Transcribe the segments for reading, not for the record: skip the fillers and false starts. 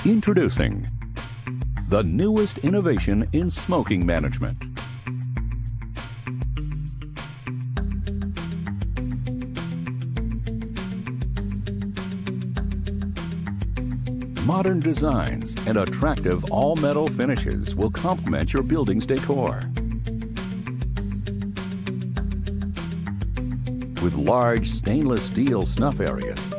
Introducing the newest innovation in smoking management. Modern designs and attractive all-metal finishes will complement your building's decor. With large stainless steel snuff areas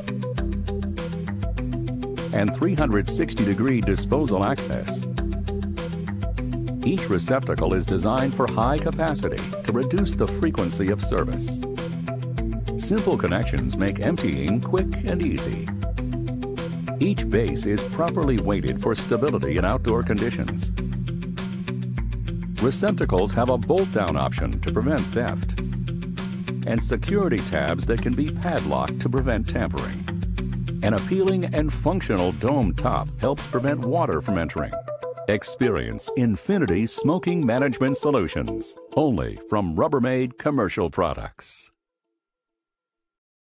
and 360-degree disposal access, each receptacle is designed for high capacity to reduce the frequency of service. Simple connections make emptying quick and easy. Each base is properly weighted for stability in outdoor conditions. Receptacles have a bolt-down option to prevent theft, and security tabs that can be padlocked to prevent tampering. An appealing and functional dome top helps prevent water from entering. Experience Infinity Smoking Management Solutions, only from Rubbermaid Commercial Products.